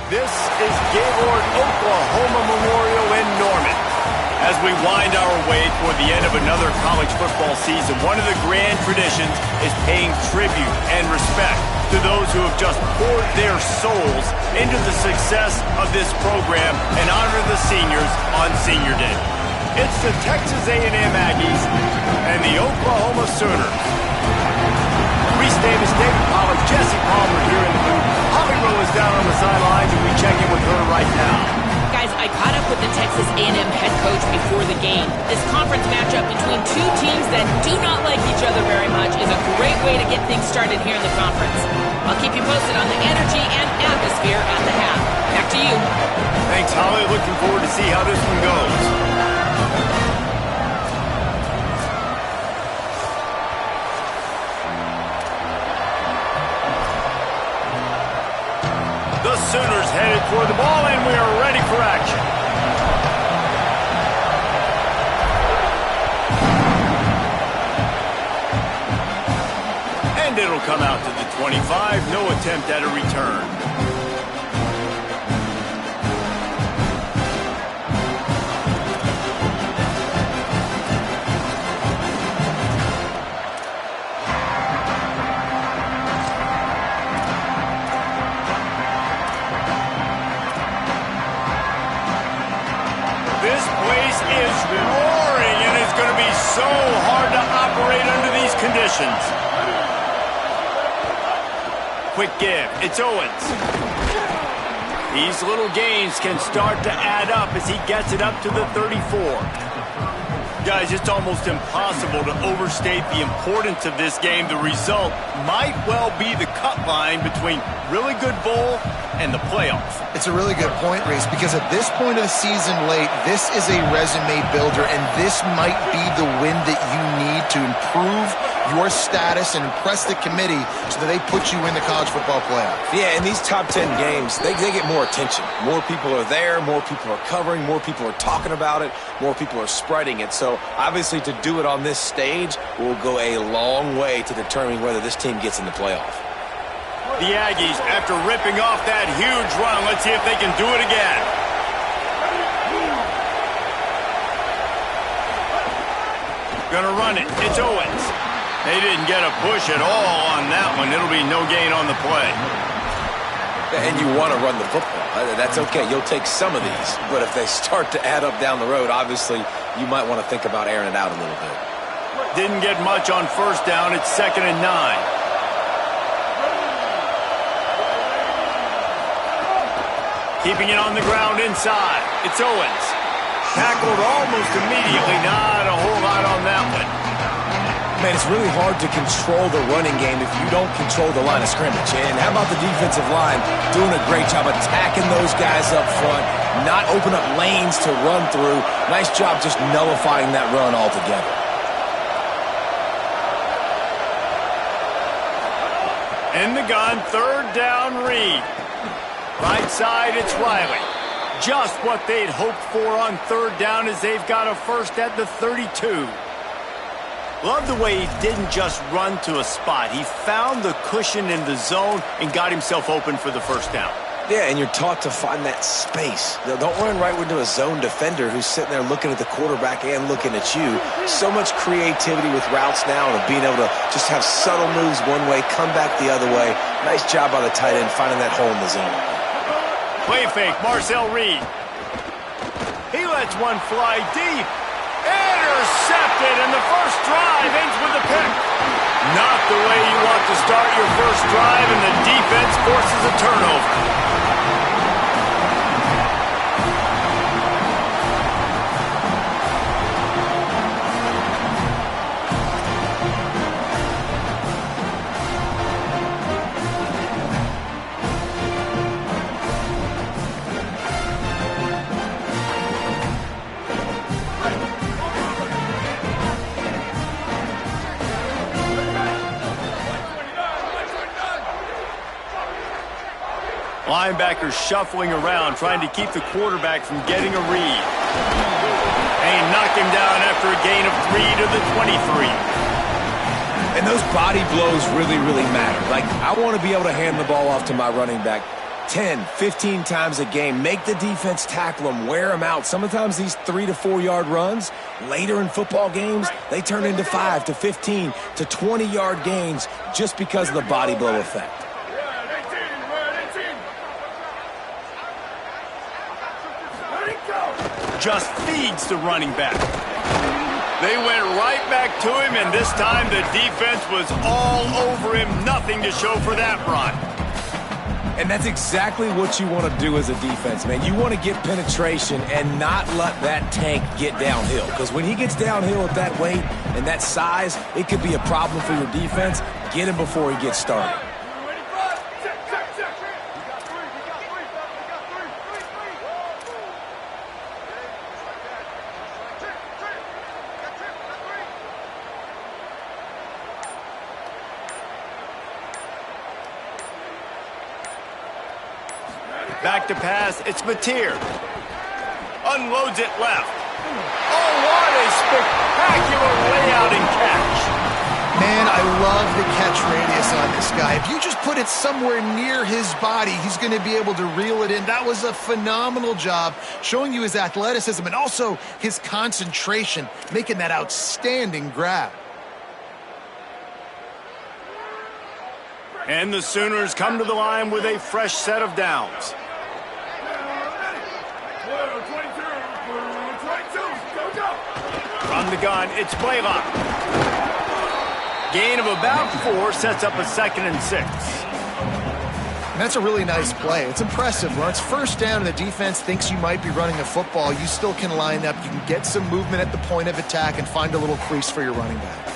This is Gaylord Oklahoma Memorial in Norman. As we wind our way toward the end of another college football season, one of the grand traditions is paying tribute and respect to those who have just poured their souls into the success of this program and honor the seniors on Senior Day. It's the Texas A&M Aggies and the Oklahoma Sooners. Reese Davis, David Pollack, Jesse Palmer here in the booth. Holly Rowe is down on the sidelines, and we check in with her right now. Guys, I caught up with the Texas A&M head coach before the game. This conference matchup between two teams that do not like each other very much is a great way to get things started here in the conference. I'll keep you posted on the energy and atmosphere at the half. Back to you. Thanks, Holly. Looking forward to see how this one goes. The Sooners headed for the ball, and we are ready for action. And it'll come out to the 25. No attempt at a return. This place is roaring, and it's going to be so hard to operate under these conditions. Quick give. It's Owens. These little gains can start to add up as he gets it up to the 34. Guys, it's almost impossible to overstate the importance of this game. The result might well be the cut line between really good bowl and the playoff. It's a really good point, Reese, because at this point of the season late, this is a resume builder, and this might be the win that you need to improve your status and impress the committee so that they put you in the college football playoff. Yeah, in these top 10 games, they get more attention. More people are there, more people are covering, more people are talking about it, more people are spreading it. So obviously to do it on this stage will go a long way to determining whether this team gets in the playoff. The Aggies, after ripping off that huge run, let's see if they can do it again. Gonna run it. It's Owens. They didn't get a push at all on that one. It'll be no gain on the play. And you want to run the football. That's okay. You'll take some of these. But if they start to add up down the road, obviously you might want to think about airing it out a little bit. Didn't get much on first down. It's 2nd and 9. Keeping it on the ground inside. It's Owens. Tackled almost immediately. Not a whole lot on that one. Man, it's really hard to control the running game if you don't control the line of scrimmage. And how about the defensive line doing a great job attacking those guys up front, not open up lanes to run through. Nice job just nullifying that run altogether. In the gun, 3rd down, Reed. Right side, it's Riley. Just what they'd hoped for on 3rd down as they've got a first at the 32. Love the way he didn't just run to a spot. He found the cushion in the zone and got himself open for the first down. Yeah, and you're taught to find that space. Don't run right into a zone defender who's sitting there looking at the quarterback and looking at you. So much creativity with routes now and being able to just have subtle moves one way, come back the other way. Nice job by the tight end finding that hole in the zone. Play fake, Marcel Reed. He lets one fly deep. Intercepted, and the first drive ends with a pick. Not the way you want to start your first drive, and the defense forces a turnover. Linebackers shuffling around, trying to keep the quarterback from getting a read. And he knocked him down after a gain of 3 to the 23. And those body blows really, really matter. Like, I want to be able to hand the ball off to my running back 10, 15 times a game. Make the defense tackle them, wear them out. Sometimes these 3 to 4 yard runs, later in football games, they turn into 5 to 15 to 20 yard gains just because of the body blow effect. Just feeds the running back. They went right back to him, and this time the defense was all over him. Nothing to show for that run. And that's exactly what you want to do as a defense, man. You want to get penetration and not let that tank get downhill. Because when he gets downhill at that weight and that size, it could be a problem for your defense. Get him before he gets started. Back to pass, it's Mateer. Unloads it left. Oh, what a spectacular layout and catch. Man, I love the catch radius on this guy. If you just put it somewhere near his body, he's going to be able to reel it in. That was a phenomenal job, showing you his athleticism and also his concentration, making that outstanding grab. And the Sooners come to the line with a fresh set of downs. From the gun, it's Blaylock. Gain of about 4 sets up a 2nd and 6. And that's a really nice play. It's impressive. When it's first down and the defense thinks you might be running a football, you still can line up. You can get some movement at the point of attack and find a little crease for your running back.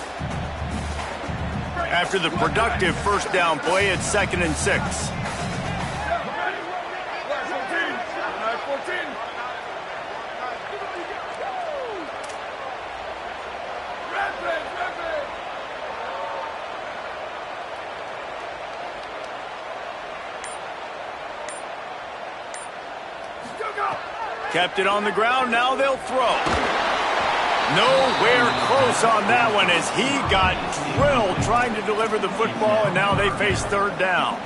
After the productive first down play, it's 2nd and 6. Kept it on the ground, now they'll throw. Nowhere close on that one as he got drilled trying to deliver the football, and now they face 3rd down.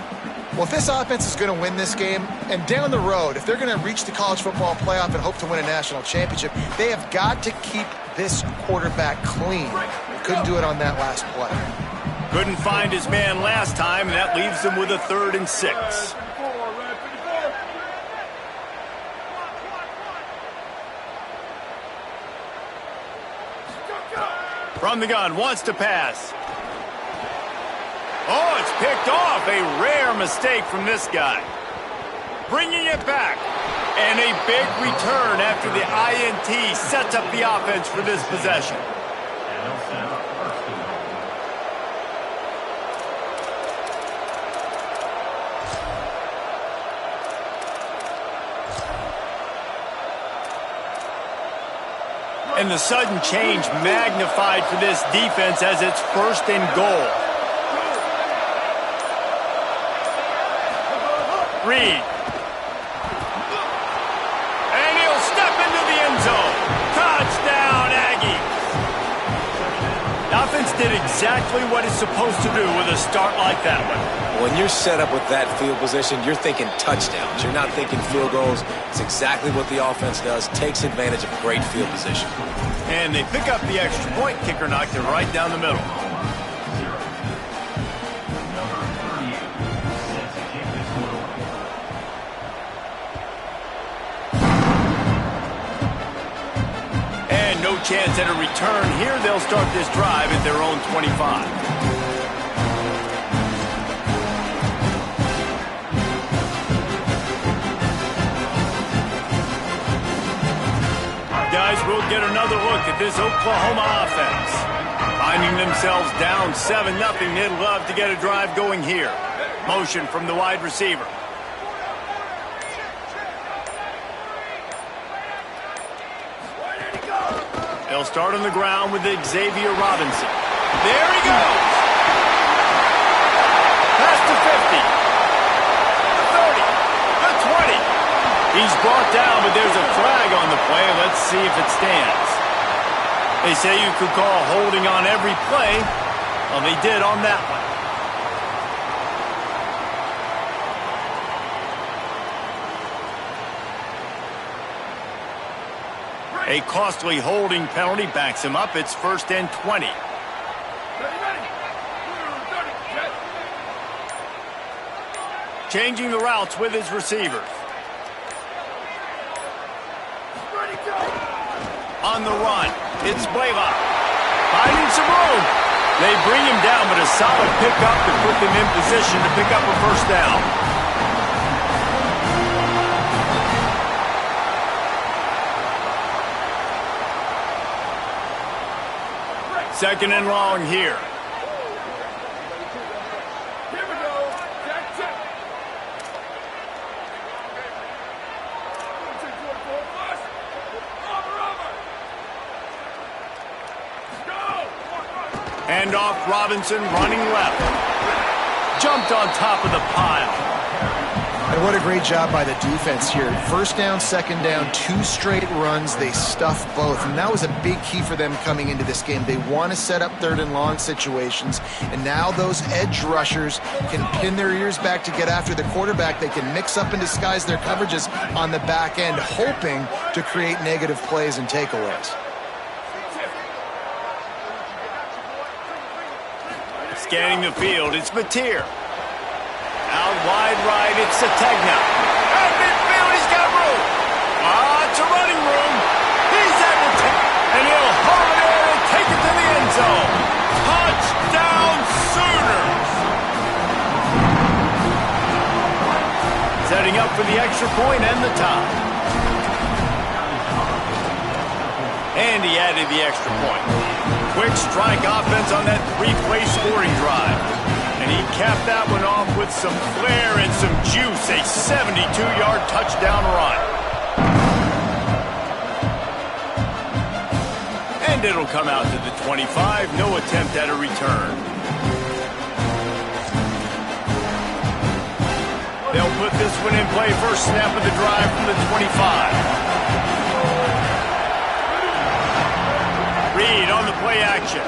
Well, if this offense is going to win this game, and down the road, if they're going to reach the college football playoff and hope to win a national championship, they have got to keep this quarterback clean. They couldn't do it on that last play. Couldn't find his man last time, and that leaves them with a 3rd and 6. From the gun, wants to pass. Oh, it's picked off. A rare mistake from this guy. Bringing it back. And a big return after the INT sets up the offense for this possession. And the sudden change magnified for this defense as it's 1st and goal. Reed. And he'll step into the end zone. Touchdown, Aggies. The offense did exactly what it's supposed to do with a start like that one. When you're set up with that field position, you're thinking touchdowns. You're not thinking field goals. It's exactly what the offense does. Takes advantage of great field position. And they pick up the extra point. Kicker knocked it right down the middle. And no chance at a return here. They'll start this drive at their own 25. Guys, we'll get another look at this Oklahoma offense. Finding themselves down 7-0, they'd love to get a drive going here. Motion from the wide receiver. They'll start on the ground with Xavier Robinson. There he goes! Pass to 50. The 30. The 20. He's brought down, but there's a flag on the play. Let's see if it stands. They say you could call holding on every play. Well, they did on that one. A costly holding penalty backs him up. It's 1st and 20. Changing the routes with his receivers. On the run, it's Blaylock. Finding some room. They bring him down, but a solid pickup to put them in position to pick up a 1st down. 2nd and long here. Hand off, Robinson running left. Jumped on top of the pile. And what a great job by the defense here. 1st down, 2nd down, 2 straight runs. They stuffed both, and that was a big key for them coming into this game. They want to set up 3rd and long situations, and now those edge rushers can pin their ears back to get after the quarterback. They can mix up and disguise their coverages on the back end, hoping to create negative plays and takeaways. Scanning the field, it's Mateer. Out wide right, it's Sategna. Out midfield, he's got room. It's a running room. He's at the and he'll haul it in and take it to the end zone. Touchdown, Sooners! Setting up for the extra point and the tie. And he added the extra point. Quick strike offense on that 3-play scoring drive. And he capped that one off with some flair and some juice, a 72-yard touchdown run. And it'll come out to the 25, no attempt at a return. They'll put this one in play, first snap of the drive from the 25. Reed on the play action.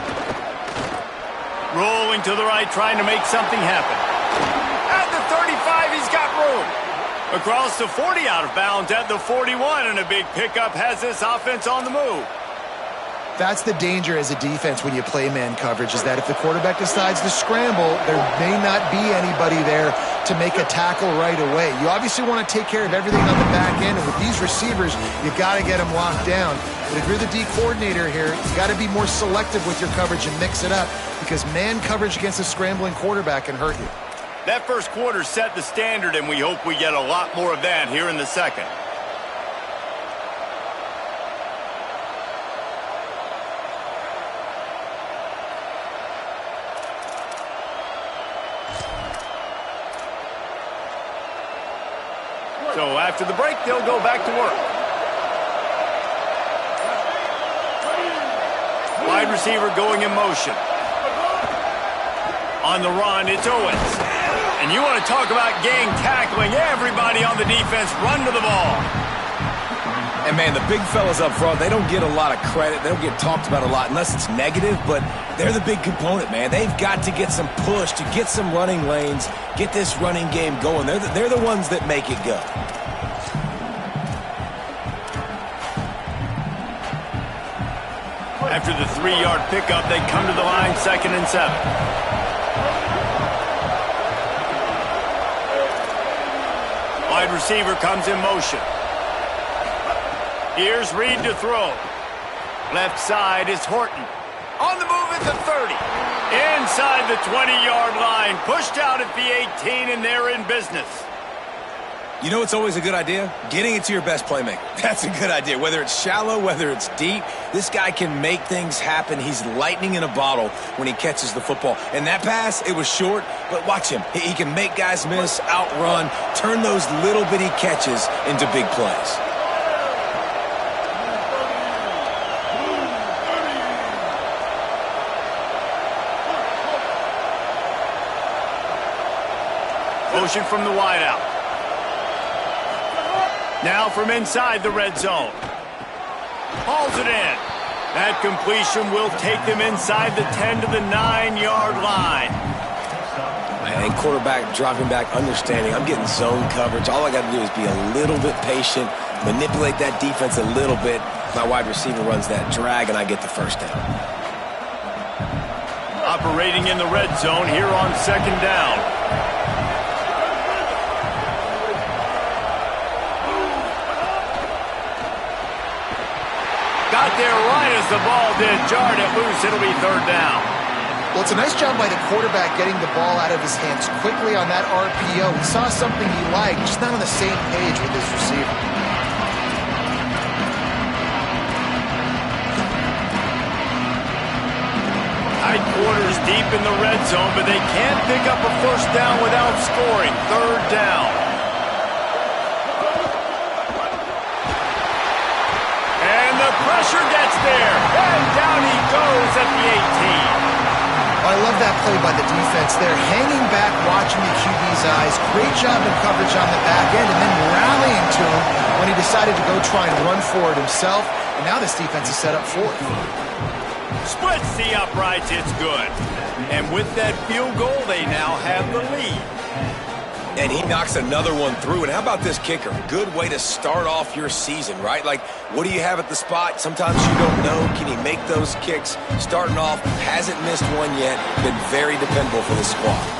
Rolling to the right, trying to make something happen. At the 35, he's got room. Across the 40, out of bounds at the 41, and a big pickup has this offense on the move. That's the danger as a defense when you play man coverage, is that if the quarterback decides to scramble, there may not be anybody there to make a tackle right away. You obviously want to take care of everything on the back end, and with these receivers, you've got to get them locked down. But if you're the D coordinator here, you've got to be more selective with your coverage and mix it up, because man coverage against a scrambling quarterback can hurt you. That first quarter set the standard, and we hope we get a lot more of that here in the second. So after the break, they'll go back to work. Wide receiver going in motion. On the run, it's Owens. And you want to talk about gang tackling. Everybody on the defense run to the ball. And, man, the big fellas up front, they don't get a lot of credit. They don't get talked about a lot unless it's negative, but they're the big component, man. They've got to get some push, to get some running lanes, get this running game going. They're the ones that make it go. After the 3-yard pickup, they come to the line, 2nd and 7. Wide receiver comes in motion. Here's Reed to throw. Left side is Horton. On the move at the 30. Inside the 20-yard line. Pushed out at the 18, and they're in business. You know what's always a good idea? Getting it to your best playmaker. That's a good idea. Whether it's shallow, whether it's deep, this guy can make things happen. He's lightning in a bottle when he catches the football. And that pass, it was short, but watch him. He can make guys miss, outrun, turn those little bitty catches into big plays. Motion from the wideout. Now from inside the red zone. Hauls it in. That completion will take them inside the 10 to the 9-yard line. And quarterback dropping back, understanding, I'm getting zone coverage. All I got to do is be a little bit patient, manipulate that defense a little bit. My wide receiver runs that drag, and I get the first down. Operating in the red zone here on second down. Got there right as the ball did. Jarred it loose. It'll be third down. Well, it's a nice job by the quarterback getting the ball out of his hands quickly on that RPO. He saw something he liked, just not on the same page with his receiver. Tight quarters deep in the red zone, but they can't pick up a first down without scoring. Third down. And the pressure gets there. And down he goes at the 18. I love that play by the defense there. Hanging back, watching the QB's eyes. Great job in coverage on the back end, and then rallying to him when he decided to go try and run for it himself. And now this defense is set up fourth. Splits the uprights, it's good. And with that field goal, they now have the lead. And he knocks another one through. And how about this kicker? Good way to start off your season, right? Like, what do you have at the spot? Sometimes you don't know. Can he make those kicks? Starting off, hasn't missed one yet. Been very dependable for the squad.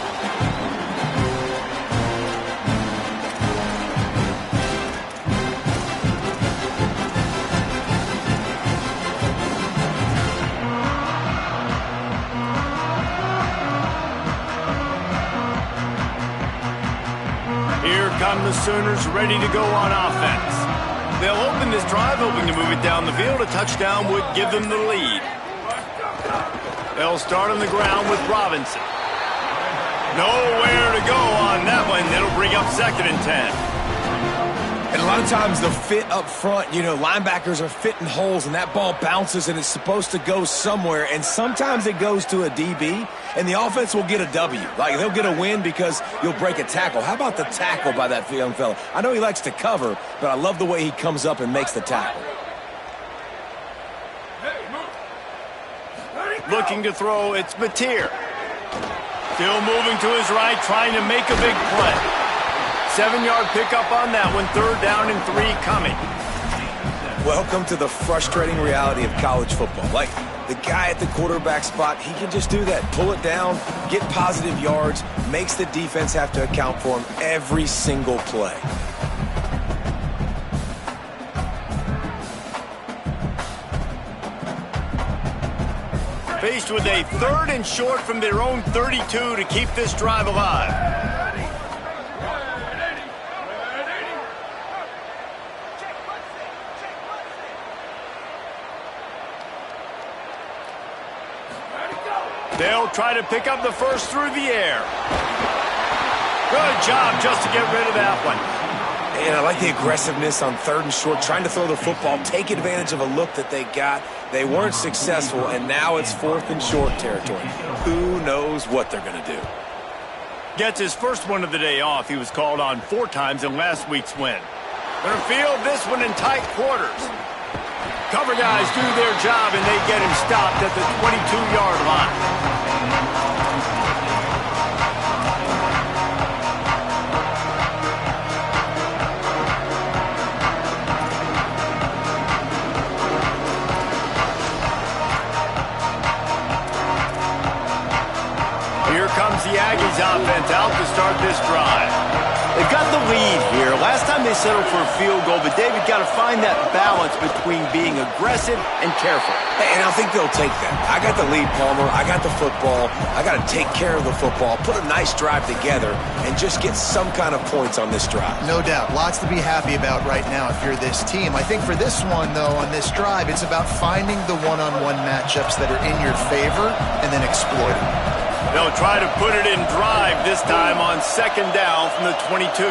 Come the Sooners ready to go on offense. They'll open this drive, hoping to move it down the field. A touchdown would give them the lead. They'll start on the ground with Robinson. Nowhere to go on that one. It'll bring up second and 10. And a lot of times the fit up front, you know, linebackers are fitting holes and that ball bounces and it's supposed to go somewhere. And sometimes it goes to a DB and the offense will get a W. Like, they'll get a win because you'll break a tackle. How about the tackle by that young fella? I know he likes to cover, but I love the way he comes up and makes the tackle. Looking to throw, it's Mateer. Still moving to his right, trying to make a big play. 7-yard pickup on that one. Third down and 3 coming. Welcome to the frustrating reality of college football. Like, the guy at the quarterback spot, he can just do that. Pull it down, get positive yards, makes the defense have to account for him every single play. Faced with a third and short from their own 32 to keep this drive alive. They'll try to pick up the first through the air. Good job just to get rid of that one. And I like the aggressiveness on third and short, trying to throw the football, take advantage of a look that they got. They weren't successful, and now it's fourth and short territory. Who knows what they're going to do? Gets his first one of the day off. He was called on 4 times in last week's win. They'll field this one in tight quarters. Cover guys do their job, and they get him stopped at the 22-yard line. Here comes the Aggies offense out to start this drive. They've got the lead here. Last time they settled for a field goal, but David got to find that balance between being aggressive and careful. And I think they'll take that. I got the lead, Palmer. I got the football. I got to take care of the football, put a nice drive together, and just get some kind of points on this drive. No doubt. Lots to be happy about right now if you're this team. I think for this one, though, on this drive, it's about finding the one-on-one matchups that are in your favor and then exploiting. They'll try to put it in drive this time on second down from the 22.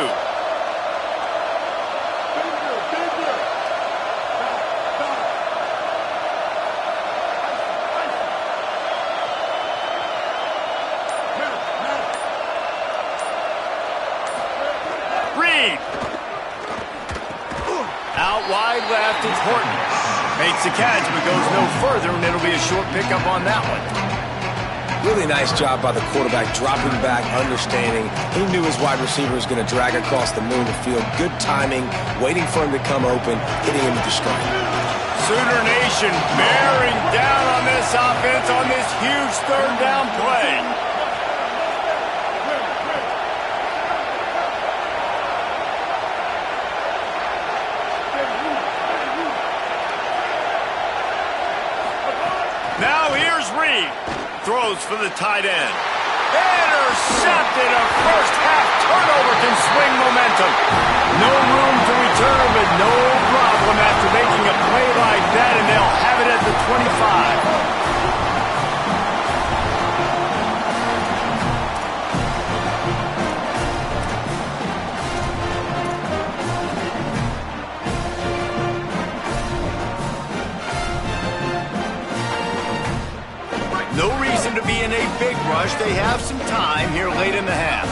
Reed. Out wide left, it's Horton. Makes the catch, but goes no further, and it'll be a short pickup on that one. Really nice job by the quarterback, dropping back, understanding. He knew his wide receiver was going to drag across the middle of the field. Good timing, waiting for him to come open, hitting him with the strike. Sooner Nation bearing down on this offense on this huge third down play. Now here's Reed. Throws for the tight end. Intercepted. A first half turnover can swing momentum. No room to return, but no problem after making a play like that, and they'll have it at the 25. No reason to be in a big rush. They have some time here late in the half.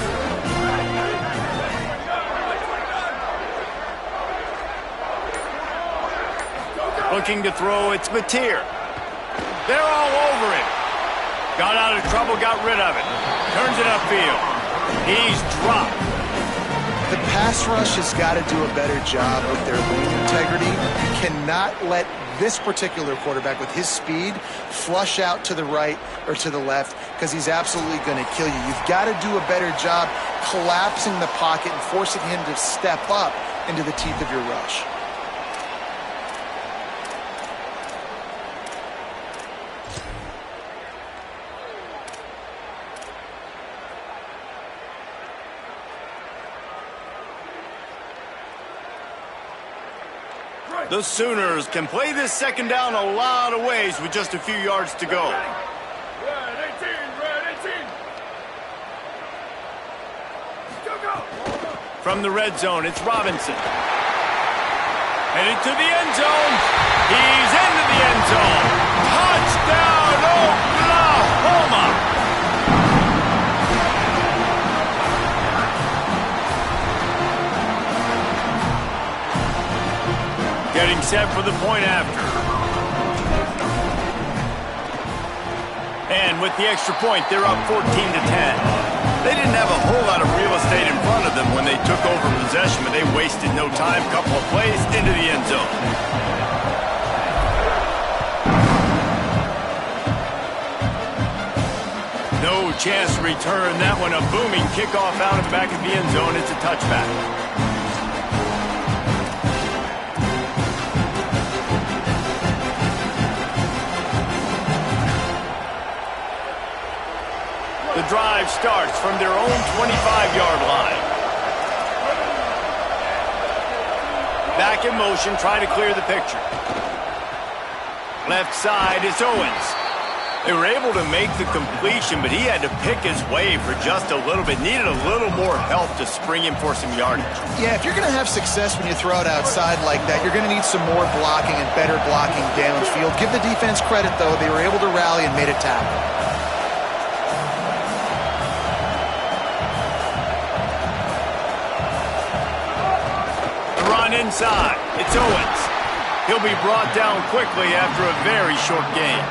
Looking to throw, it's Mateer. They're all over him. Got out of trouble, got rid of it. Turns it upfield. He's dropped. The pass rush has got to do a better job with their lane integrity. You cannot let this particular quarterback with his speed flush out to the right or to the left, because he's absolutely going to kill you. You've got to do a better job collapsing the pocket and forcing him to step up into the teeth of your rush. The Sooners can play this second down a lot of ways with just a few yards to go. From the red zone, it's Robinson. Headed to the end zone. He's into the end zone. Touchdown, Oklahoma! Getting set for the point after. And with the extra point, they're up 14-10. They didn't have a whole lot of real estate in front of them when they took over possession, but they wasted no time. Couple of plays into the end zone. No chance to return that one. A booming kickoff out of the back of the end zone. It's a touchback. The drive starts from their own 25-yard line. Back in motion, trying to clear the picture. Left side is Owens. They were able to make the completion, but he had to pick his way for just a little bit. Needed a little more help to spring him for some yardage. Yeah, if you're going to have success when you throw it outside like that, you're going to need some more blocking and better blocking downfield. Give the defense credit, though. They were able to rally and made a tackle. Inside, it's Owens. He'll be brought down quickly after a very short game.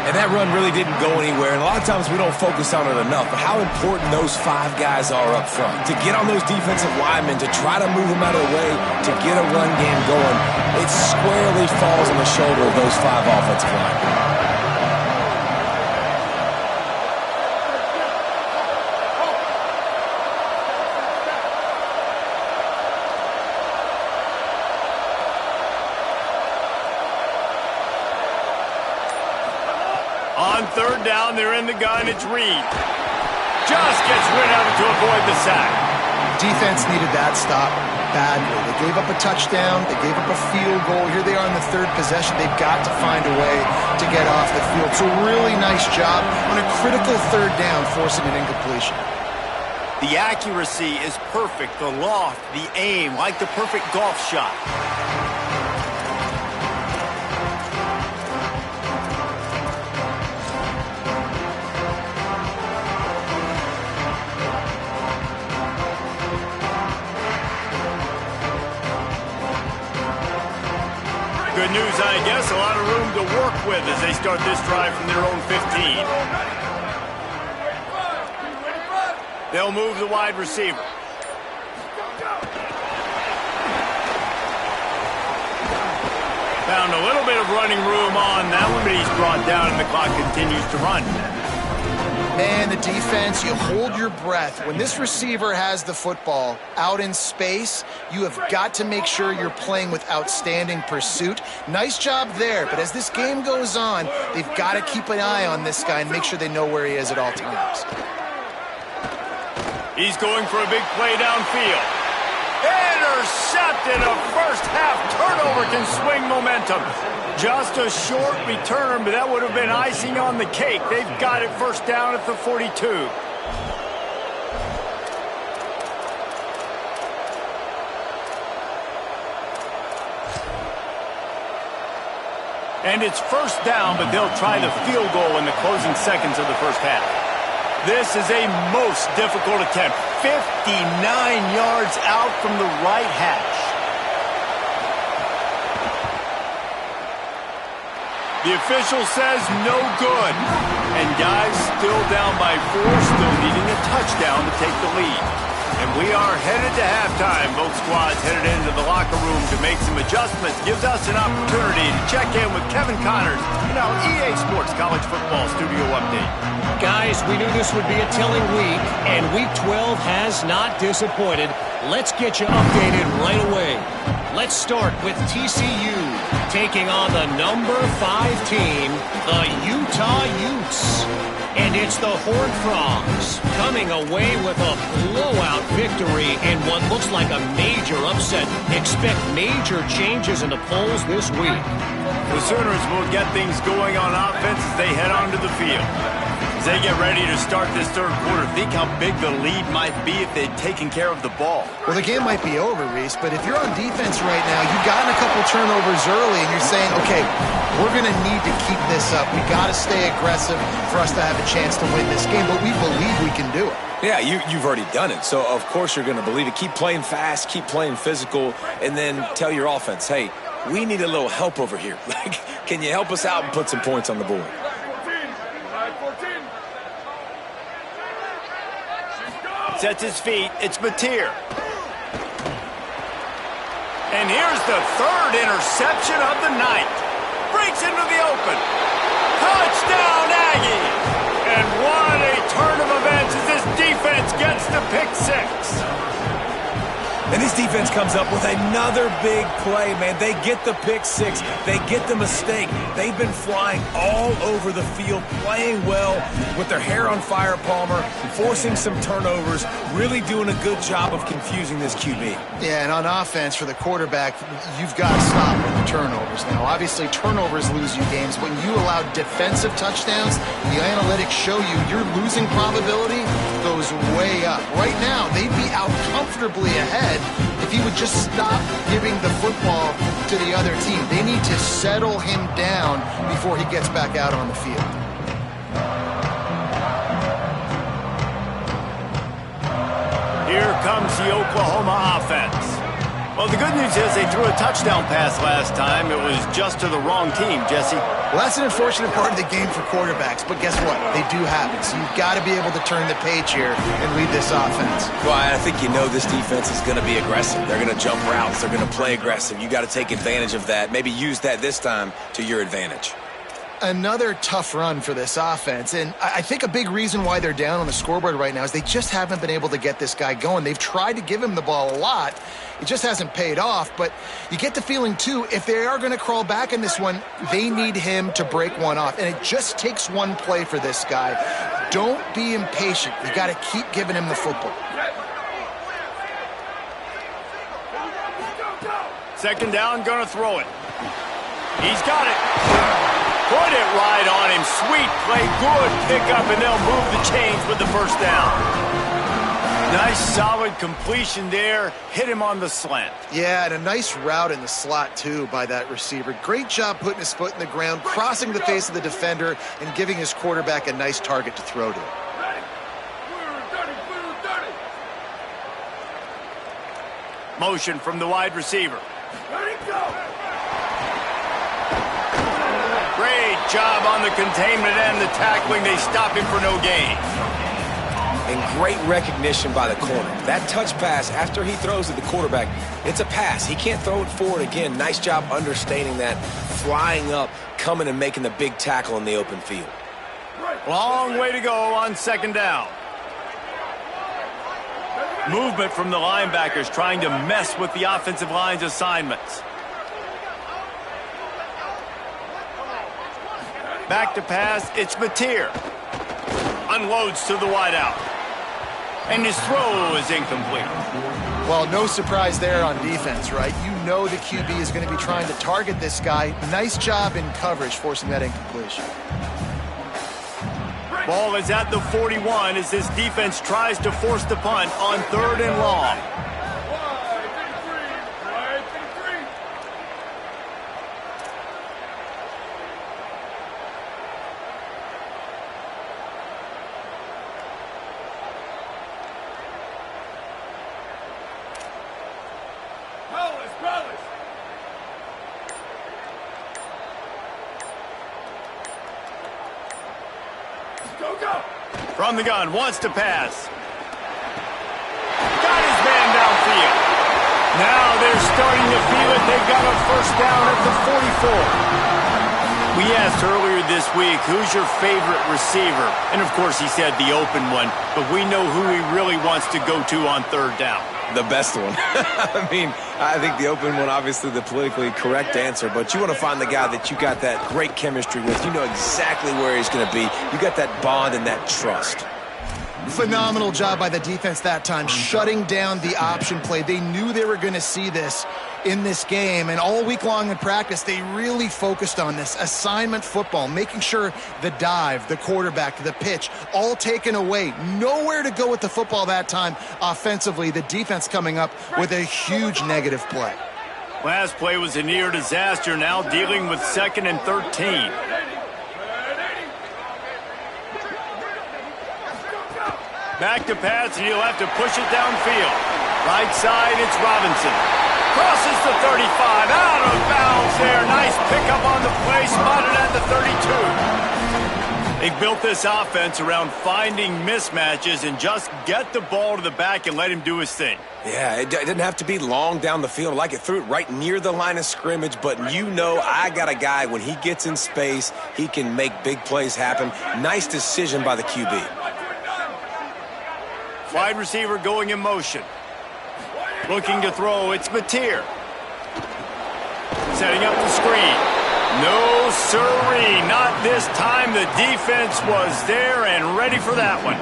And that run really didn't go anywhere, and a lot of times we don't focus on it enough, but how important those five guys are up front. To get on those defensive linemen, to try to move them out of the way, to get a run game going, it squarely falls on the shoulder of those five offensive linemen. On third down, they're in the gun. It's Reed. Just gets rid of it to avoid the sack. Defense needed that stop badly. They gave up a touchdown. They gave up a field goal. Here they are in the third possession. They've got to find a way to get off the field. So really nice job on a critical third down, forcing an incompletion. The accuracy is perfect. The loft, the aim, like the perfect golf shot. Good news, I guess. A lot of room to work with as they start this drive from their own 15. They'll move the wide receiver. Found a little bit of running room on that one, but he's brought down and the clock continues to run. Man, the defense, you hold your breath. When this receiver has the football out in space, you have got to make sure you're playing with outstanding pursuit. Nice job there, but as this game goes on, they've got to keep an eye on this guy and make sure they know where he is at all times. He's going for a big play downfield. Intercepted. A first-half turnover can swing momentum. Just a short return, but that would have been icing on the cake. They've got it first down at the 42. And it's first down, but they'll try the field goal in the closing seconds of the first half. This is a most difficult attempt. 59 yards out from the right hash. The official says no good. And guys still down by 4, still needing a touchdown to take the lead. And we are headed to halftime. Both squads headed into the locker room to make some adjustments. Gives us an opportunity to check in with Kevin Connors in our EA Sports College Football Studio Update. Guys, we knew this would be a telling week, and Week 12 has not disappointed. Let's get you updated right away. Let's start with TCU taking on the number 5 team, the Utah Utes. And it's the Horned Frogs coming away with a blowout victory in what looks like a major upset. Expect major changes in the polls this week. The Sooners will get things going on offense as they head onto the field. As they get ready to start this third quarter, think how big the lead might be if they'd taken care of the ball. Well, the game might be over, Reese, but if you're on defense right now, you've gotten a couple turnovers early, and you're saying, okay, we're going to need to keep this up. We got to stay aggressive for us to have a chance to win this game, but we believe we can do it. Yeah, you've already done it, so of course you're going to believe it. Keep playing fast, keep playing physical, and then tell your offense, hey, we need a little help over here. Like, can you help us out and put some points on the board? Sets his feet. It's Mateer. And here's the third interception of the night. Breaks into the open. Touchdown, Aggies! And what a turn of events as this defense gets the pick 6. And this defense comes up with another big play, man. They get the pick 6. They get the mistake. They've been flying all over the field, playing well with their hair on fire, Palmer, forcing some turnovers, really doing a good job of confusing this QB. Yeah, and on offense for the quarterback, you've got to stop with the turnovers. Now, obviously, turnovers lose you games. When you allow defensive touchdowns, the analytics show you your losing probability goes way up. Right now, they'd be out comfortably ahead if he would just stop giving the football to the other team. They need to settle him down before he gets back out on the field. Here comes the Oklahoma offense. Well, the good news is they threw a touchdown pass last time. It was just to the wrong team, Jesse. Well, that's an unfortunate part of the game for quarterbacks, but guess what? They do happen. So you've got to be able to turn the page here and lead this offense. Well, I think you know this defense is going to be aggressive. They're going to jump routes. They're going to play aggressive. You got to take advantage of that. Maybe use that this time to your advantage. Another tough run for this offense, and I think a big reason why they're down on the scoreboard right now is they just haven't been able to get this guy going. They've tried to give him the ball a lot. It just hasn't paid off, but you get the feeling, too, if they are going to crawl back in this one, they need him to break one off, and it just takes one play for this guy. Don't be impatient. You got to keep giving him the football. Second down, going to throw it. He's got it. Put it right on him. Sweet play, good pickup, and they'll move the chains with the first down. Nice, solid completion there. Hit him on the slant. Yeah, and a nice route in the slot, too, by that receiver. Great job putting his foot in the ground, crossing the face of the defender, and giving his quarterback a nice target to throw to. Motion from the wide receiver. Great job on the containment and the tackling. They stop him for no gain. and great recognition by the corner. That touch pass after he throws to the quarterback, it's a pass. He can't throw it forward again. Nice job understanding that, flying up, coming and making the big tackle in the open field. Long way to go on second down. Movement from the linebackers trying to mess with the offensive line's assignments. Back to pass, it's Mateer. Unloads to the wideout. And his throw is incomplete. Well, no surprise there on defense, right? You know the QB is going to be trying to target this guy. Nice job in coverage, forcing that incompletion. Ball is at the 41 as this defense tries to force the punt on 3rd and long. From the gun, wants to pass. Got his man downfield. Now they're starting to feel it. They've got a first down at the 44. We asked earlier this week, who's your favorite receiver? And of course he said the open one, but we know who he really wants to go to on 3rd down. The best one. I mean, I think the open one, obviously the politically correct answer, but you want to find the guy that you got that great chemistry with. You know exactly where he's going to be. You got that bond and that trust. Phenomenal job by the defense that time, shutting down the option play. They knew they were going to see this in this game, and all week long in practice, they really focused on this assignment football, making sure the dive, the quarterback, the pitch, all taken away. Nowhere to go with the football that time offensively. The defense coming up with a huge negative play. Last play was a near disaster, now dealing with 2nd and 13. Back to pass, and he'll have to push it downfield. Right side, it's Robinson. Crosses the 35, out of bounds there. Nice pickup on the play, spotted at the 32. They built this offense around finding mismatches and just get the ball to the back and let him do his thing. Yeah, it didn't have to be long down the field. Like it threw it right near the line of scrimmage, but you know I got a guy, when he gets in space, he can make big plays happen. Nice decision by the QB. Wide receiver going in motion. Looking to throw, it's Mateer. Setting up the screen. No sirree, not this time. The defense was there and ready for that one.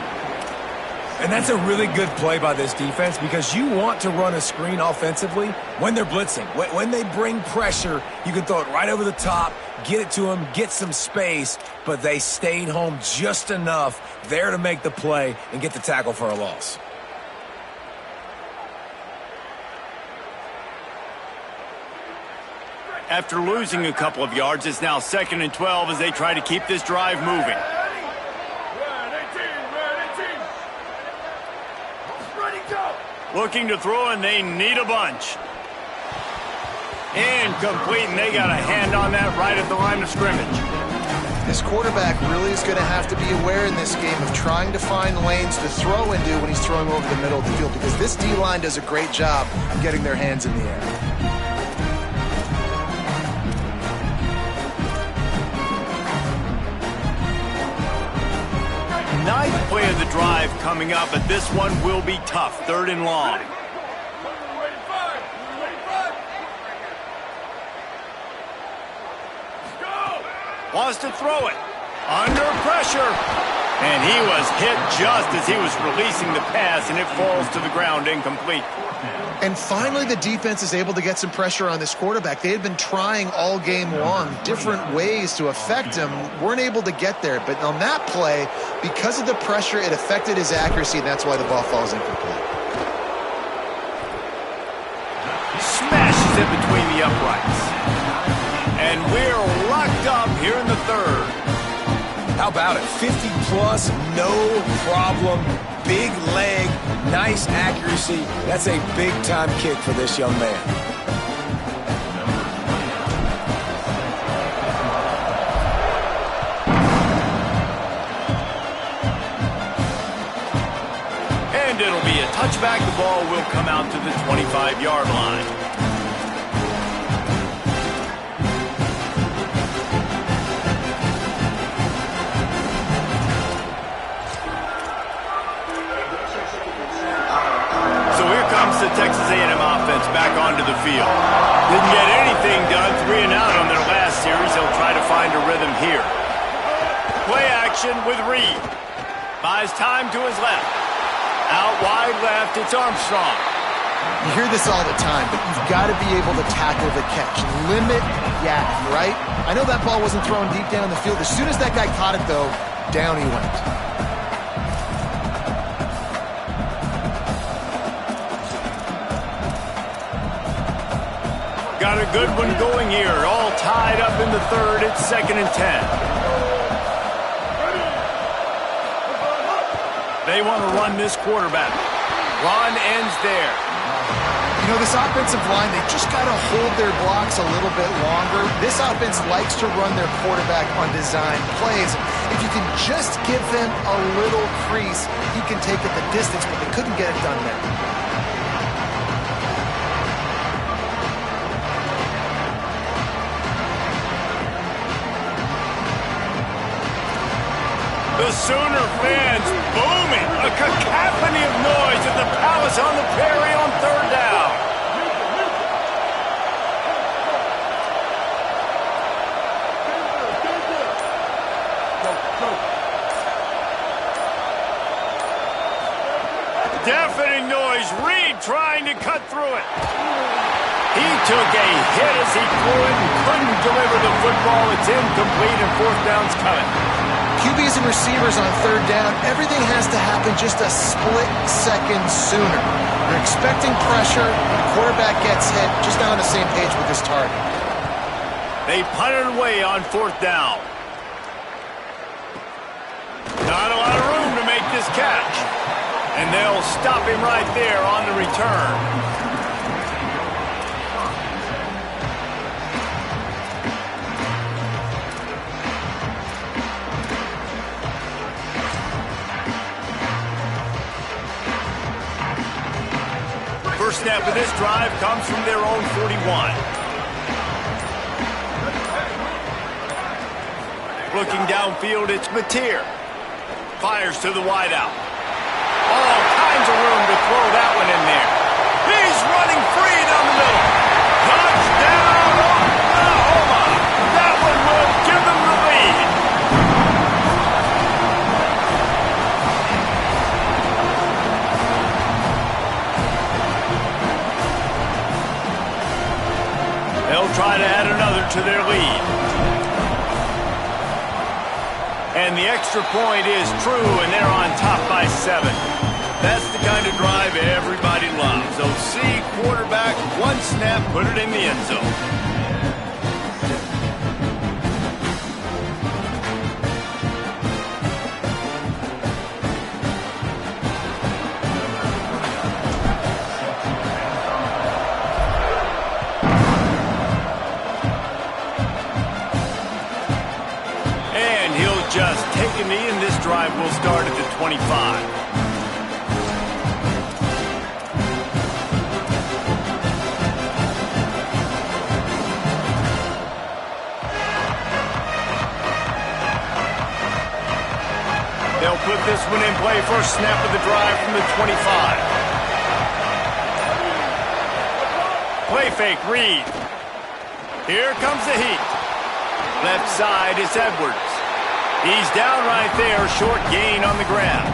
And that's a really good play by this defense, because you want to run a screen offensively when they're blitzing. When they bring pressure, you can throw it right over the top, get it to them, get some space, but they stayed home just enough there to make the play and get the tackle for a loss. After losing a couple of yards, it's now 2nd and 12 as they try to keep this drive moving. Looking to throw, and they need a bunch. Incomplete, and they got a hand on that right at the line of scrimmage. This quarterback really is going to have to be aware in this game of trying to find lanes to throw into when he's throwing over the middle of the field, because this D-line does a great job getting their hands in the air. Ninth play of the drive coming up, but this one will be tough. 3rd and long. Wants to throw it. Under pressure. And he was hit just as he was releasing the pass, and it falls to the ground incomplete. And finally, the defense is able to get some pressure on this quarterback. They had been trying all game long different ways to affect him, weren't able to get there. But on that play, because of the pressure, it affected his accuracy, and that's why the ball falls incomplete. Smashes it between the uprights. And we're locked up here in the 3rd. How about it? 50-plus, no problem. Big leg, nice accuracy. That's a big-time kick for this young man. back, the ball will come out to the 25-yard line. So here comes the Texas A&M offense back onto the field. Didn't get anything done, 3 and out on their last series. They'll try to find a rhythm here. Play action with Reed. Buys time to his left. Out wide left, it's Armstrong. You hear this all the time, but you've got to be able to tackle the catch. Limit yak, right? I know that ball wasn't thrown deep down the field. As soon as that guy caught it, though, down he went. Got a good one going here. All tied up in the third. It's 2nd and 10. They want to run this quarterback. Run ends there. You know, this offensive line, they just got to hold their blocks a little bit longer. This offense likes to run their quarterback on design plays. If you can just give them a little crease, he can take it the distance, but they couldn't get it done there. The Sooner fans booming. A cacophony of noise at the Palace on the Prairie on 3rd down. Deafening noise. Reed trying to cut through it. He took a hit as he threw it and couldn't deliver the football. It's incomplete and 4th down's coming. QBs and receivers on 3rd down, everything has to happen just a split second sooner. You're expecting pressure, the quarterback gets hit, just not on the same page with his target. They punted away on 4th down. Not a lot of room to make this catch. And they'll stop him right there on the return. First snap of this drive comes from their own 41. Looking downfield, it's Mateer. Fires to the wideout. All kinds of room to throw that one in there. He's running free down the middle. Touchdown, Oklahoma. That one will give them the lead. They'll try to add another to their lead. And the extra point is true, and they're on top by 7. That's the kind of drive everybody loves. So see quarterback, one snap, put it in the end zone. Just take a knee, and this drive will start at the 25. They'll put this one in play. First snap of the drive from the 25. Play fake, Reed. Here comes the heat. Left side, it's Edwards. He's down right there, short gain on the ground.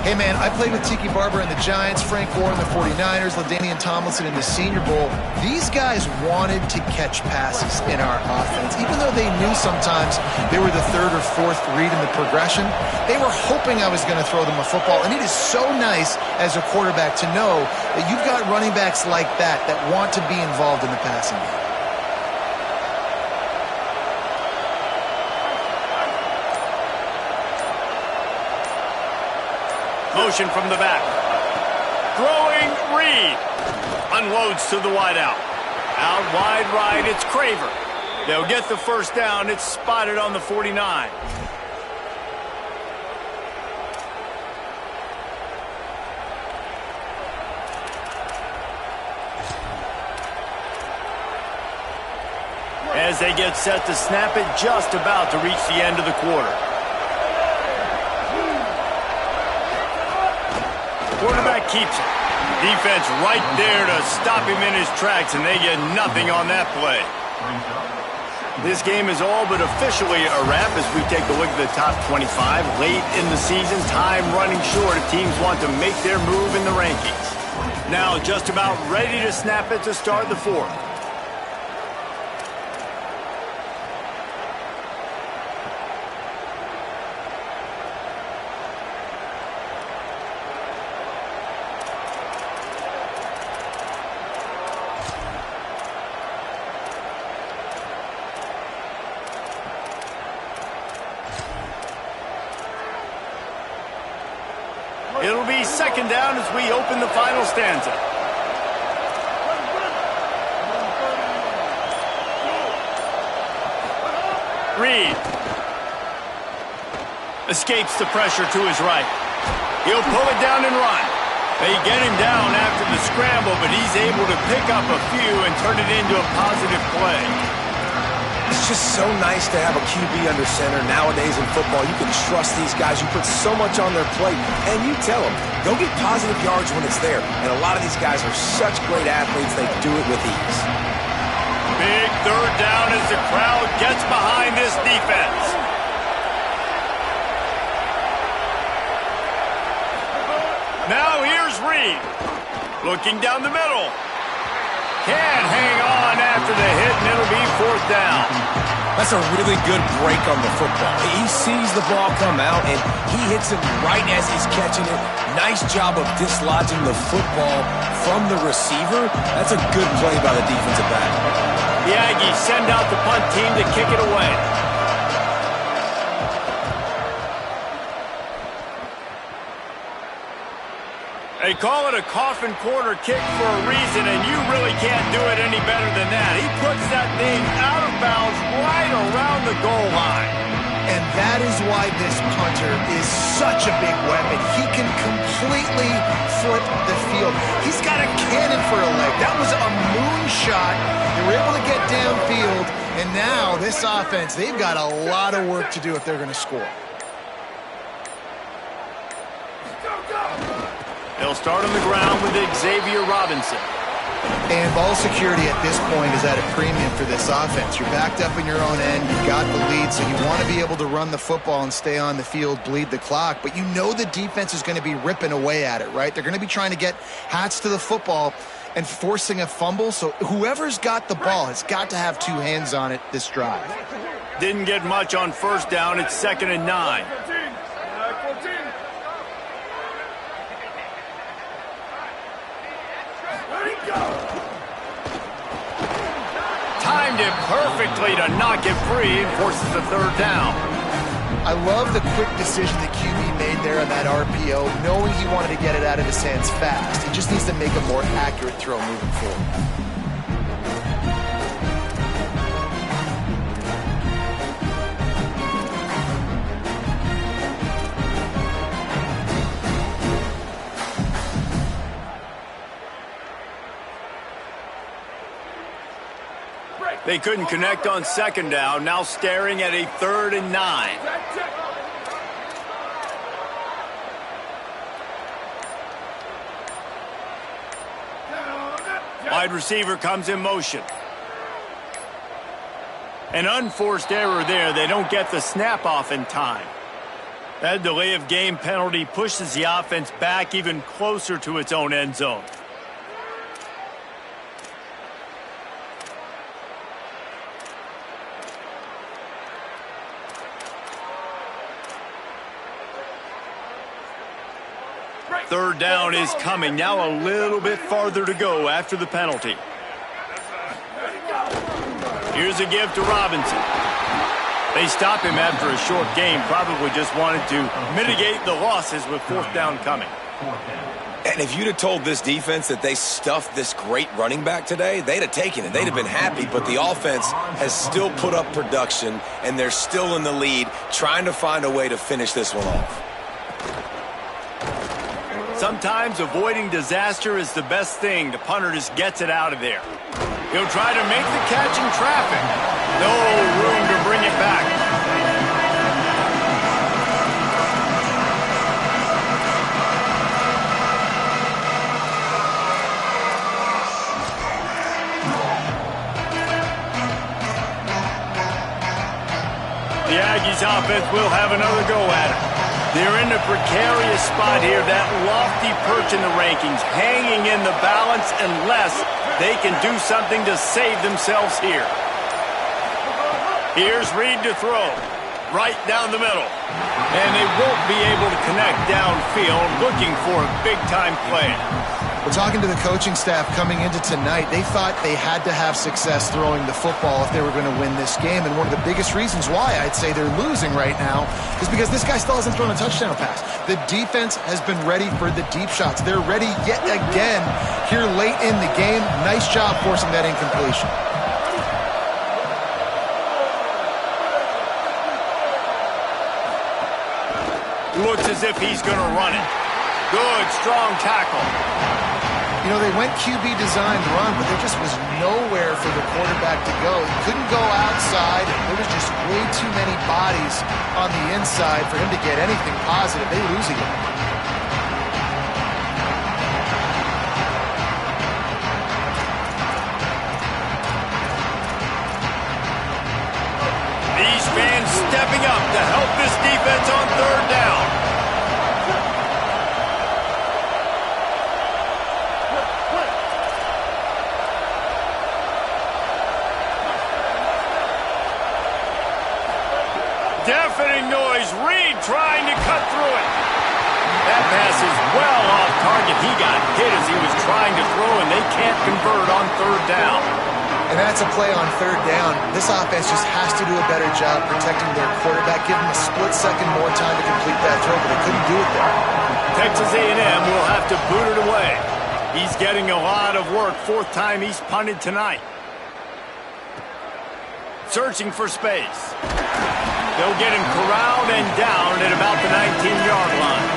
Hey, man, I played with Tiki Barber in the Giants, Frank Gore in the 49ers, LaDainian Tomlinson in the Senior Bowl. These guys wanted to catch passes in our offense. Even though they knew sometimes they were the 3rd or 4th read in the progression, they were hoping I was going to throw them a football. And it is so nice as a quarterback to know that you've got running backs like that want to be involved in the passing game. Motion from the back. Throwing, Reed. Unloads to the wideout. Out wide right, it's Craver. They'll get the first down. It's spotted on the 49. as they get set to snap it just about to reach the end of the quarter. Quarterback keeps it. Defense right there to stop him in his tracks, and they get nothing on that play. This game is all but officially a wrap as we take a look at the top 25. Late in the season, time running short if teams want to make their move in the rankings. Now just about ready to snap it to start the fourth. It'll be second down as we open the final stanza. Reed escapes the pressure to his right. He'll pull it down and run. They get him down after the scramble, but he's able to pick up a few and turn it into a positive play. It's just so nice to have a QB under center. Nowadays in football, you can trust these guys. You put so much on their plate, and you tell them, go get positive yards when it's there. And a lot of these guys are such great athletes, they do it with ease. Big third down as the crowd gets behind this defense. Now here's Reed. Looking down the middle. Can't hang on after the hit, and it'll be fourth down. That's a really good break on the football. He sees the ball come out, and he hits it right as he's catching it. Nice job of dislodging the football from the receiver. That's a good play by the defensive back. The Aggies send out the punt team to kick it away. They call it a coffin corner kick for a reason, and you really can't do it any better than that. He puts that thing out of bounds right around the goal line. And that is why this punter is such a big weapon. He can completely flip the field. He's got a cannon for a leg. That was a moonshot. They were able to get downfield, and now this offense, they've got a lot of work to do if they're going to score. They'll start on the ground with Xavier Robinson. And ball security at this point is at a premium for this offense. You're backed up in your own end. You've got the lead, so you want to be able to run the football and stay on the field, bleed the clock. But you know the defense is going to be ripping away at it, right? They're going to be trying to get hats to the football and forcing a fumble. So whoever's got the ball has got to have two hands on it this drive. Didn't get much on first down. It's 2nd and 9. Timed it perfectly to knock it free and forces the third down. I love the quick decision that QB made there on that RPO, knowing he wanted to get it out of his hands fast. He just needs to make a more accurate throw moving forward. They couldn't connect on second down, now staring at a 3rd and 9. Wide receiver comes in motion. An unforced error there. They don't get the snap off in time. That delay of game penalty pushes the offense back even closer to its own end zone. Third down is coming. Now a little bit farther to go after the penalty. Here's a give to Robinson. They stop him after a short game. Probably just wanted to mitigate the losses with fourth down coming. And if you'd have told this defense that they stuffed this great running back today, they'd have taken it. They'd have been happy. But the offense has still put up production, and they're still in the lead, trying to find a way to finish this one off. Sometimes avoiding disaster is the best thing. The punter just gets it out of there. He'll try to make the catch in traffic. No room to bring it back. The Aggies offense will have another go at it. They're in a precarious spot here, that lofty perch in the rankings, hanging in the balance unless they can do something to save themselves here. Here's Reed to throw, right down the middle. And they won't be able to connect downfield, looking for a big-time play. We're talking to the coaching staff coming into tonight. They thought they had to have success throwing the football if they were going to win this game. And one of the biggest reasons why I'd say they're losing right now is because this guy still hasn't thrown a touchdown pass. The defense has been ready for the deep shots. They're ready yet again here late in the game. Nice job forcing that incompletion. Looks as if he's going to run it. Good, strong tackle. You know, they went QB designed run, but there just was nowhere for the quarterback to go. He couldn't go outside. There was just way too many bodies on the inside for him to get anything positive. They lose again. These fans stepping up to help this defense on third down. Deafening noise. Reed trying to cut through it. That pass is well off target. He got hit as he was trying to throw, and they can't convert on third down. And that's a play on third down. This offense just has to do a better job protecting their quarterback. Give him a split second more time to complete that throw, but they couldn't do it there. Texas A&M will have to boot it away. He's getting a lot of work. Fourth time he's punted tonight. Searching for space. They'll get him corralled and down at about the 19-yard line.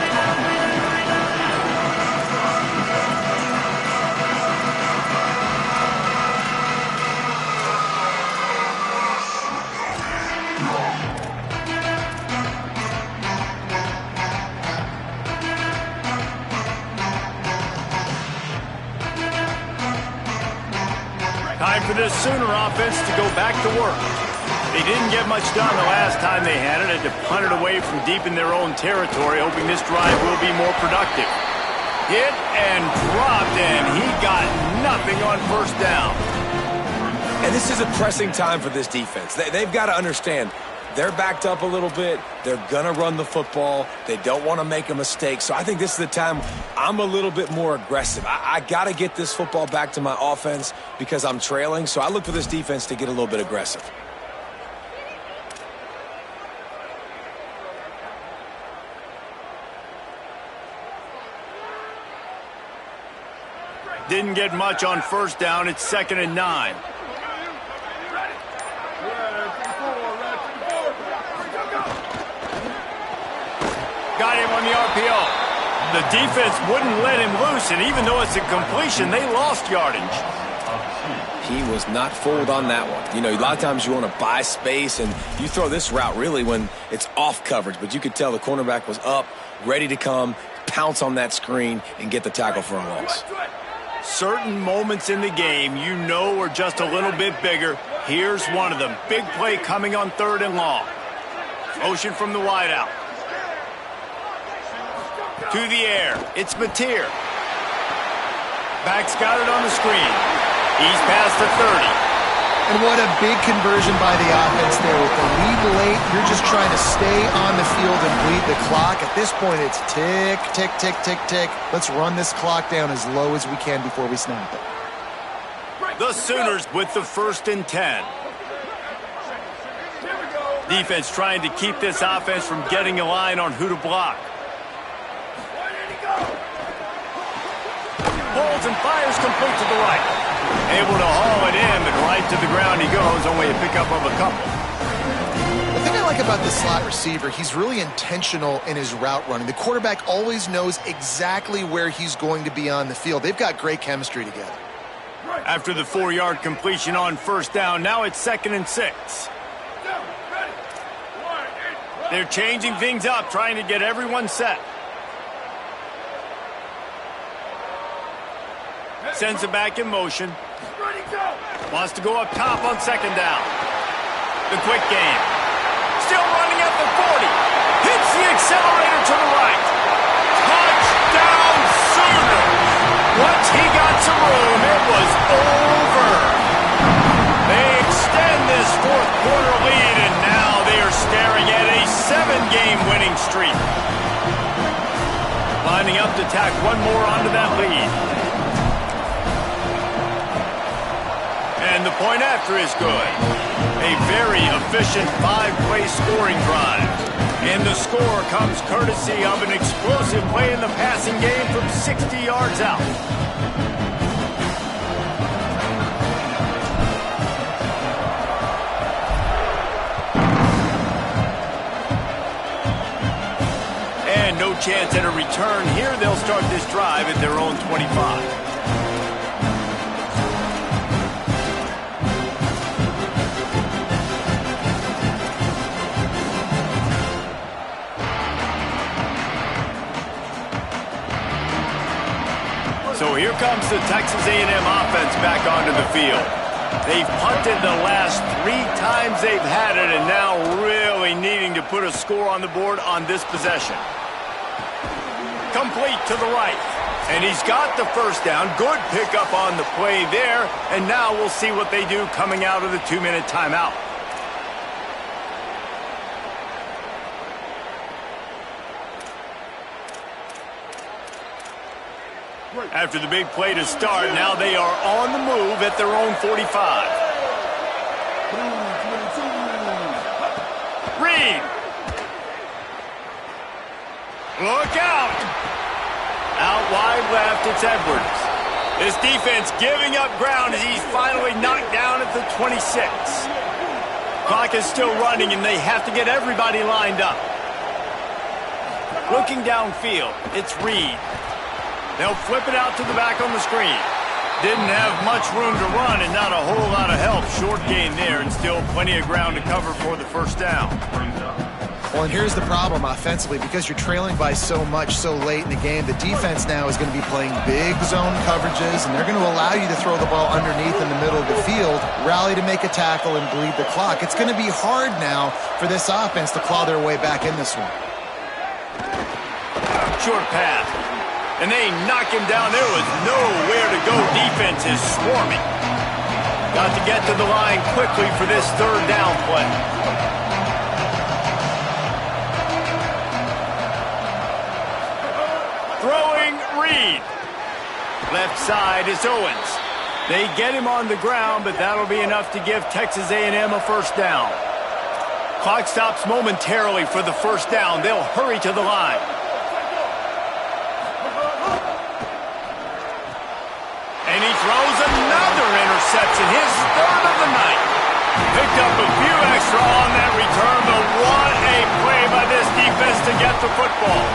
Time for this Sooner offense to go back to work. They didn't get much done the last time they had it. Had to punt it away from deep in their own territory, hoping this drive will be more productive. Hit and dropped, and he got nothing on first down. And this is a pressing time for this defense. They've got to understand, they're backed up a little bit. They're going to run the football. They don't want to make a mistake. So I think this is the time I'm a little bit more aggressive. I got to get this football back to my offense because I'm trailing. So I look for this defense to get a little bit aggressive. Didn't get much on first down. It's 2nd and 9. Got him on the RPO. The defense wouldn't let him loose, and even though it's a completion, they lost yardage. He was not fooled on that one. You know, a lot of times you want to buy space, and you throw this route really when it's off coverage. But you could tell the cornerback was up, ready to come, pounce on that screen, and get the tackle for a loss. Certain moments in the game you know are just a little bit bigger. Here's one of them. Big play coming on 3rd and long. Motion from the wideout. To the air. It's Mateer. Back's got it on the screen. He's past the 30. And what a big conversion by the offense there. With the lead late, you're just trying to stay on the field and bleed the clock. At this point, it's tick, tick, tick, tick, tick. Let's run this clock down as low as we can before we snap it. The Sooners with the 1st and 10. Defense trying to keep this offense from getting a line on who to block. Pulls and fires complete to the right. Able to haul it in, but right to the ground he goes. Only a pickup of a couple. The thing I like about the slot receiver, he's really intentional in his route running. The quarterback always knows exactly where he's going to be on the field. They've got great chemistry together. After the 4-yard completion on first down, now it's 2nd and 6. They're changing things up, trying to get everyone set. Sends it back in motion. Wants to go up top on 2nd down. The quick game. Still running at the 40. Hits the accelerator to the right. Touchdown Sooners. Once he got some room, it was over. They extend this 4th quarter lead, and now they are staring at a 7-game winning streak. Lining up to tack one more onto that lead. And the point after is good. A very efficient 5-play scoring drive. And the score comes courtesy of an explosive play in the passing game from 60 yards out. And no chance at a return here. They'll start this drive at their own 25. So here comes the Texas A&M offense back onto the field. They've punted the last 3 times they've had it, and now really needing to put a score on the board on this possession. Complete to the right. And he's got the first down. Good pickup on the play there. And now we'll see what they do coming out of the 2-minute timeout. After the big play to start, now they are on the move at their own 45. Reed. Look out. Out wide left, it's Edwards. This defense giving up ground as he's finally knocked down at the 26. Clock is still running, and they have to get everybody lined up. Looking downfield, it's Reed. They'll flip it out to the back on the screen. Didn't have much room to run and not a whole lot of help. Short gain there and still plenty of ground to cover for the first down. Well, and here's the problem offensively. Because you're trailing by so much so late in the game, the defense now is going to be playing big zone coverages, and they're going to allow you to throw the ball underneath in the middle of the field, rally to make a tackle, and bleed the clock. It's going to be hard now for this offense to claw their way back in this one. Short pass. And they knock him down. There was nowhere to go. Defense is swarming. Got to get to the line quickly for this 3rd down play. Throwing Reed. Left side is Owens. They get him on the ground, but that'll be enough to give Texas A&M a first down. Clock stops momentarily for the first down. They'll hurry to the line. And he throws another interception, his 3rd of the night. Picked up a few extra on that return, but what a play by this defense to get the football.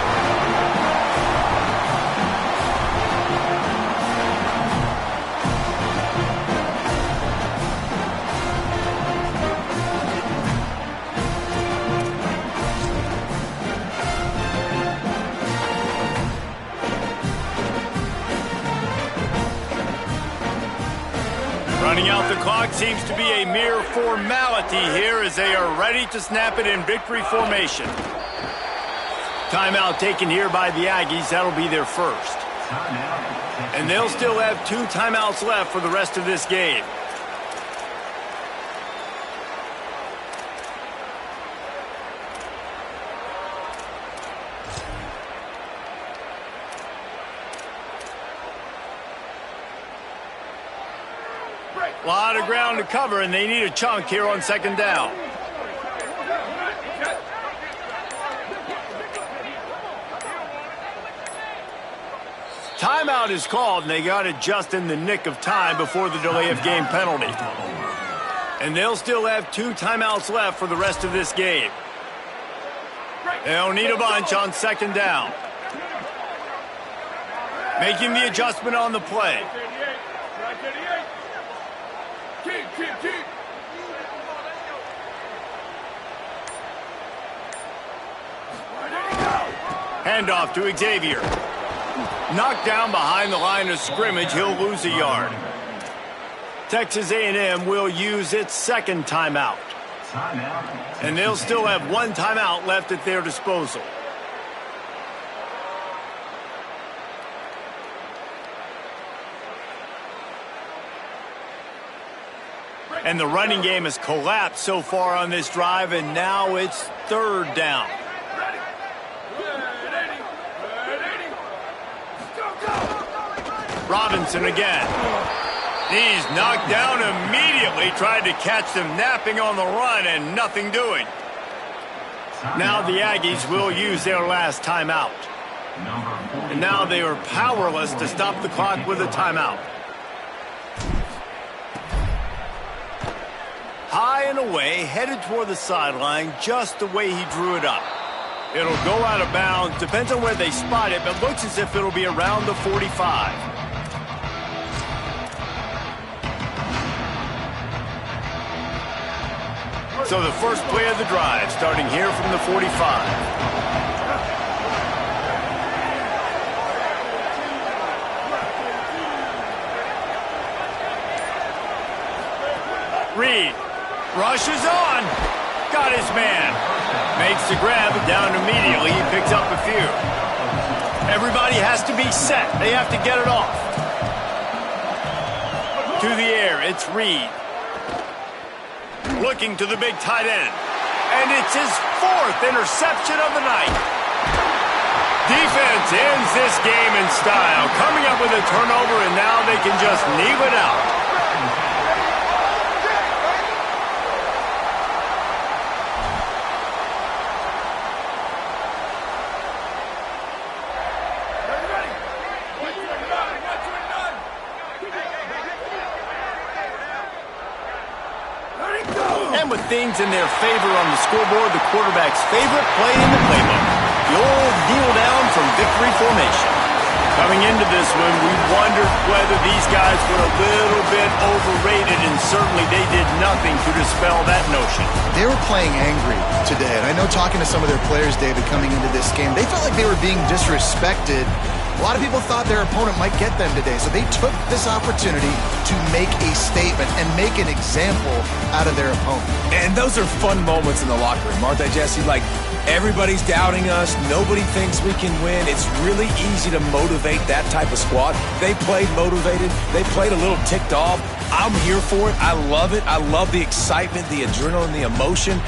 Running out the clock seems to be a mere formality here as they are ready to snap it in victory formation. Timeout taken here by the Aggies. That'll be their first. And they'll still have 2 timeouts left for the rest of this game. A lot of ground to cover, and they need a chunk here on 2nd down. Timeout is called, and they got it just in the nick of time before the delay of game penalty. And they'll still have 2 timeouts left for the rest of this game. They'll need a bunch on 2nd down. Making the adjustment on the play. Handoff to Xavier. Knocked down behind the line of scrimmage, he'll lose a yard. Texas A&M will use its second timeout. And they'll still have one timeout left at their disposal. And the running game has collapsed so far on this drive, and now it's third down. Robinson again. He's knocked down immediately, tried to catch them napping on the run and nothing doing. Now the Aggies will use their last timeout. And now they are powerless to stop the clock with a timeout. High and away, headed toward the sideline, just the way he drew it up. It'll go out of bounds, depends on where they spot it, but looks as if it'll be around the 45. So the first play of the drive, starting here from the 45. Reed rushes on. Got his man. Makes the grab down immediately. He picks up a few. Everybody has to be set. They have to get it off. To the air, it's Reed. Looking to the big tight end. And it's his fourth interception of the night. Defense ends this game in style. Coming up with a turnover, and now they can just kneel it out. With things in their favor on the scoreboard, the quarterback's favorite play in the playbook, the old kneel down from victory formation. Coming into this one, we wondered whether these guys were a little bit overrated, and certainly they did nothing to dispel that notion. They were playing angry today, and I know talking to some of their players, David, coming into this game, they felt like they were being disrespected. A lot of people thought their opponent might get them today, so they took this opportunity to make a statement and make an example out of their opponent. And those are fun moments in the locker room, aren't they, Jesse? Like, everybody's doubting us. Nobody thinks we can win. It's really easy to motivate that type of squad. They played motivated. They played a little ticked off. I'm here for it. I love it. I love the excitement, the adrenaline, the emotion.